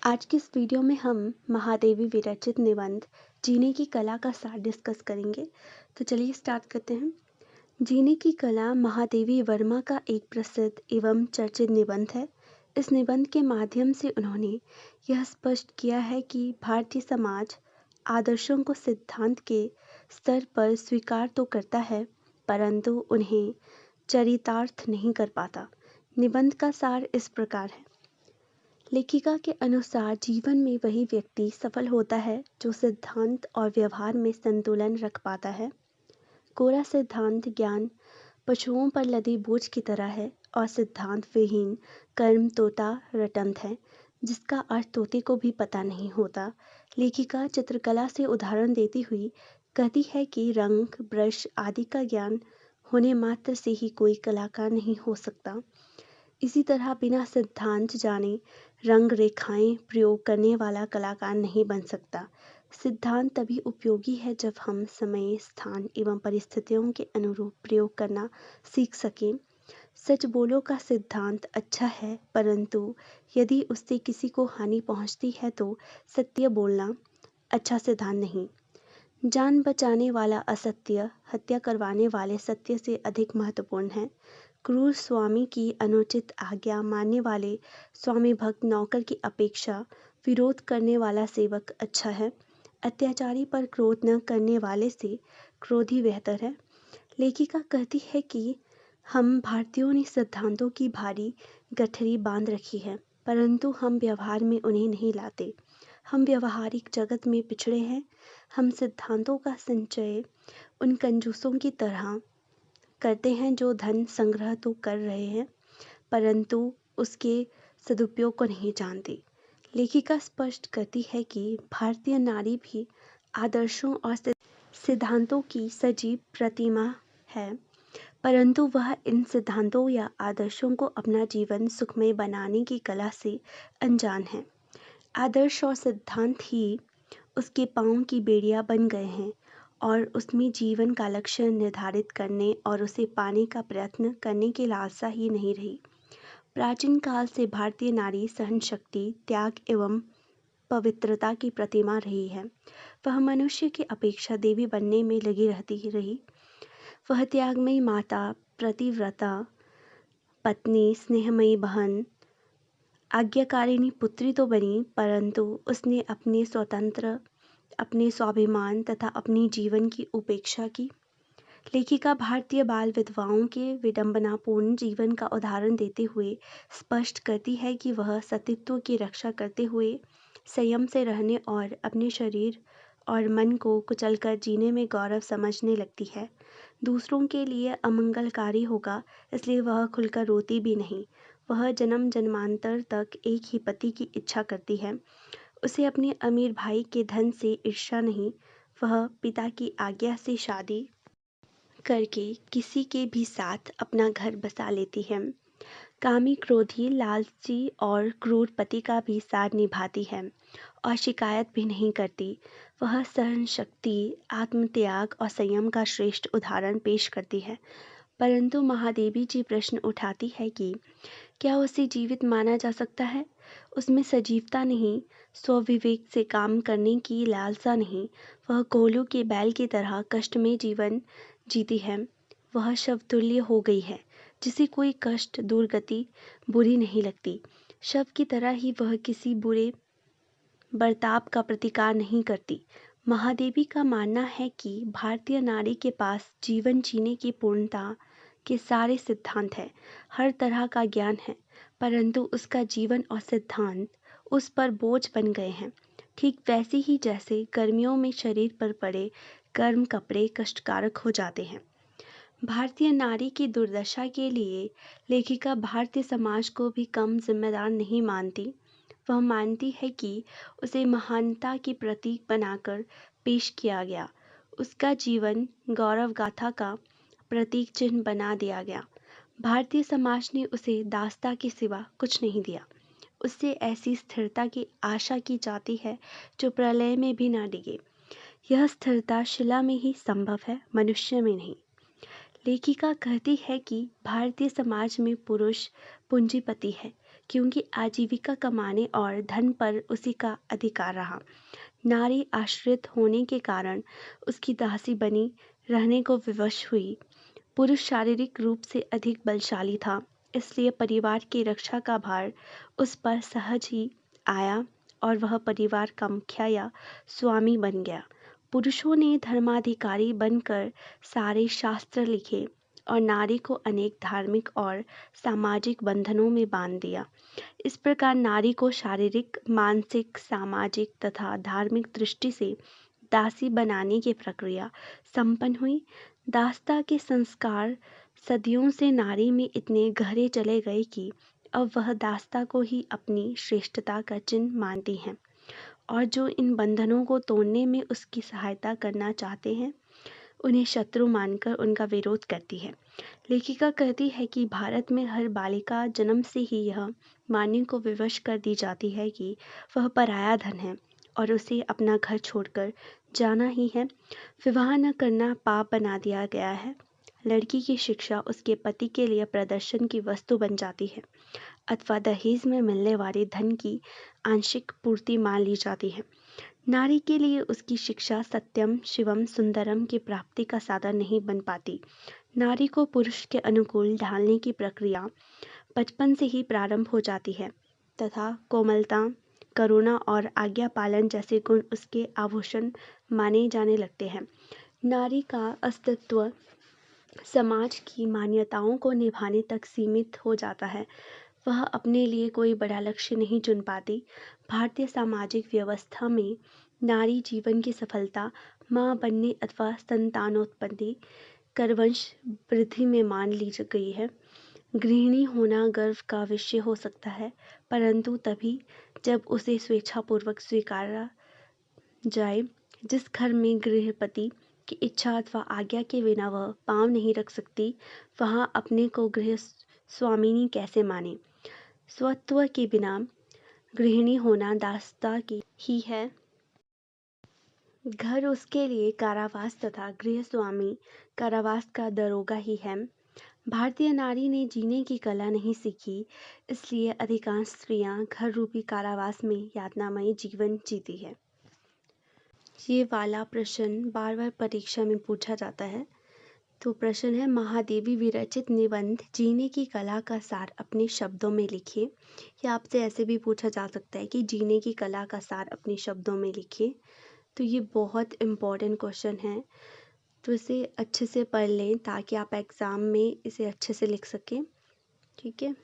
आज की इस वीडियो में हम महादेवी विरचित निबंध जीने की कला का सार डिस्कस करेंगे। तो चलिए स्टार्ट करते हैं। जीने की कला महादेवी वर्मा का एक प्रसिद्ध एवं चर्चित निबंध है। इस निबंध के माध्यम से उन्होंने यह स्पष्ट किया है कि भारतीय समाज आदर्शों को सिद्धांत के स्तर पर स्वीकार तो करता है, परंतु उन्हें चरितार्थ नहीं कर पाता। निबंध का सार इस प्रकार है। लेखिका के अनुसार जीवन में वही व्यक्ति सफल होता है जो सिद्धांत और व्यवहार में संतुलन रख पाता है। कोरा सिद्धांत ज्ञान पशुओं पर लदी बोझ की तरह है और सिद्धांत विहीन कर्म तोता रटंत है, जिसका अर्थ तोते को भी पता नहीं होता। लेखिका चित्रकला से उदाहरण देती हुई कहती है कि रंग ब्रश आदि का ज्ञान होने मात्र से ही कोई कलाकार नहीं हो सकता। इसी तरह बिना सिद्धांत जाने रंग रेखाएं प्रयोग करने वाला कलाकार नहीं बन सकता। सिद्धांत तभी उपयोगी है जब हम समय स्थान एवं परिस्थितियों के अनुरूप प्रयोग करना सीख सकें। सच बोलो का सिद्धांत अच्छा है, परंतु यदि उससे किसी को हानि पहुंचती है तो सत्य बोलना अच्छा सिद्धांत नहीं। जान बचाने वाला असत्य हत्या करवाने वाले सत्य से अधिक महत्वपूर्ण है। क्रूर स्वामी की अनुचित आज्ञा मानने वाले स्वामी भक्त नौकर की अपेक्षा विरोध करने वाला सेवक अच्छा है। अत्याचारी पर क्रोध न करने वाले से क्रोधी बेहतर है। लेखिका कहती है कि हम भारतीयों ने सिद्धांतों की भारी गठरी बांध रखी है, परंतु हम व्यवहार में उन्हें नहीं लाते। हम व्यवहारिक जगत में पिछड़े हैं। हम सिद्धांतों का संचय उन कंजूसों की तरह करते हैं जो धन संग्रह तो कर रहे हैं, परंतु उसके सदुपयोग को नहीं जानते। लेखिका स्पष्ट करती है कि भारतीय नारी भी आदर्शों और सिद्धांतों की सजीव प्रतिमा है, परंतु वह इन सिद्धांतों या आदर्शों को अपना जीवन सुखमय बनाने की कला से अनजान है। आदर्श और सिद्धांत ही उसके पाँव की बेड़ियां बन गए हैं और उसमें जीवन का लक्ष्य निर्धारित करने और उसे पाने का प्रयत्न करने की लालसा ही नहीं रही। प्राचीन काल से भारतीय नारी सहन शक्ति, त्याग एवं पवित्रता की प्रतिमा रही है। वह मनुष्य की अपेक्षा देवी बनने में लगी रहती ही रही। वह त्यागमयी माता, प्रतिव्रता पत्नी, स्नेहमयी बहन, आज्ञाकारिणी पुत्री तो बनी, परंतु उसने अपने स्वाभिमान तथा अपनी जीवन की उपेक्षा की। लेखिका भारतीय बाल विधवाओं के विडंबनापूर्ण जीवन का उदाहरण देते हुए स्पष्ट करती है कि वह सतीत्व की रक्षा करते हुए संयम से रहने और अपने शरीर और मन को कुचलकर जीने में गौरव समझने लगती है। दूसरों के लिए अमंगलकारी होगा, इसलिए वह खुलकर रोती भी नहीं। वह जन्म जन्मांतर तक एक ही पति की इच्छा करती है। उसे अपने अमीर भाई के धन से ईर्ष्या नहीं। वह पिता की आज्ञा से शादी करके किसी के भी साथ अपना घर बसा लेती है। कामी, क्रोधी, लालची और क्रूर पति का भी साथ निभाती है और शिकायत भी नहीं करती। वह सहन शक्ति, आत्मत्याग और संयम का श्रेष्ठ उदाहरण पेश करती है। परंतु महादेवी जी प्रश्न उठाती है कि क्या उसे जीवित माना जा सकता है? उसमें सजीवता नहीं, स्वविवेक से काम करने की लालसा नहीं। वह कोल्हू के बैल की तरह कष्टमय जीवन जीती है। वह शवतुल्य हो गई है, जिसे कोई कष्ट, दुर्गति बुरी नहीं लगती। शव की तरह ही वह किसी बुरे बर्ताव का प्रतिकार नहीं करती। महादेवी का मानना है कि भारतीय नारी के पास जीवन जीने की पूर्णता के सारे सिद्धांत हैं, हर तरह का ज्ञान है, परंतु उसका जीवन और सिद्धांत उस पर बोझ बन गए हैं। ठीक वैसे ही जैसे गर्मियों में शरीर पर पड़े गर्म कपड़े कष्टकारक हो जाते हैं। भारतीय नारी की दुर्दशा के लिए लेखिका भारतीय समाज को भी कम जिम्मेदार नहीं मानती। वह मानती है कि उसे महानता की प्रतीक बनाकर पेश किया गया। उसका जीवन गौरव गाथा का प्रतीक चिन्ह बना दिया गया। भारतीय समाज ने उसे दास्ता के सिवा कुछ नहीं दिया। उससे ऐसी स्थिरता की आशा की जाती है जो प्रलय में भी ना डिगे। यह स्थिरता शिला में ही संभव है, मनुष्य में नहीं। लेखिका कहती है कि भारतीय समाज में पुरुष पूंजीपति है, क्योंकि आजीविका कमाने और धन पर उसी का अधिकार रहा। नारी आश्रित होने के कारण उसकी दासी बनी रहने को विवश हुई। पुरुष शारीरिक रूप से अधिक बलशाली था, इसलिए परिवार की रक्षा का भार उस पर सहज ही आया और वह परिवार का मुखिया या स्वामी बन गया। पुरुषों ने धर्माधिकारी बनकर सारे शास्त्र लिखे और नारी को अनेक धार्मिक और सामाजिक बंधनों में बांध दिया। इस प्रकार नारी को शारीरिक, मानसिक, सामाजिक तथा धार्मिक दृष्टि से दासी बनाने की प्रक्रिया संपन्न हुई। दासता के संस्कार सदियों से नारी में इतने गहरे चले गए कि अब वह दासता को ही अपनी श्रेष्ठता का चिन्ह मानती हैं और जो इन बंधनों को तोड़ने में उसकी सहायता करना चाहते हैं उन्हें शत्रु मानकर उनका विरोध करती है। लेखिका कहती है कि भारत में हर बालिका जन्म से ही यह मानने को विवश कर दी जाती है कि वह पराया धन है और उसे अपना घर छोड़कर जाना ही है। विवाह न करना पाप बना दिया गया है। लड़की की शिक्षा उसके पति के लिए प्रदर्शन की वस्तु बन जाती है अथवा दहेज में मिलने वाले धन की आंशिक पूर्ति मान ली जाती है। नारी के लिए उसकी शिक्षा सत्यम शिवम सुंदरम की प्राप्ति का साधन नहीं बन पाती। नारी को पुरुष के अनुकूल ढालने की प्रक्रिया बचपन से ही प्रारंभ हो जाती है तथा कोमलता, करुणा और आज्ञा पालन जैसे गुण उसके आभूषण माने जाने लगते हैं। नारी का अस्तित्व समाज की मान्यताओं को निभाने तक सीमित हो जाता है। वह अपने लिए कोई बड़ा लक्ष्य नहीं चुन पाती। भारतीय सामाजिक व्यवस्था में नारी जीवन की सफलता माँ बनने अथवा संतानोत्पत्ति कर वंश वृद्धि में मान ली गई है। गृहिणी होना गर्व का विषय हो सकता है, परंतु तभी जब उसे स्वेच्छापूर्वक स्वीकारा जाए। जिस घर में गृहपति की इच्छा अथवा आज्ञा के बिना वह पाँव नहीं रख सकती, वहाँ अपने को गृह स्वामिनी कैसे माने। स्वत्व के बिना गृहिणी होना दासता की ही है। घर उसके लिए कारावास तथा गृह स्वामी कारावास का दरोगा ही है। भारतीय नारी ने जीने की कला नहीं सीखी, इसलिए अधिकांश स्त्रियां घर रूपी कारावास में यातनामयी जीवन जीती है। ये वाला प्रश्न बार बार परीक्षा में पूछा जाता है। तो प्रश्न है, महादेवी विरचित निबंध जीने की कला का सार अपने शब्दों में लिखिए। या आपसे ऐसे भी पूछा जा सकता है कि जीने की कला का सार अपने शब्दों में लिखिए। तो ये बहुत इम्पॉर्टेंट क्वेश्चन है, तो इसे अच्छे से पढ़ लें ताकि आप एग्ज़ाम में इसे अच्छे से लिख सकें। ठीक है।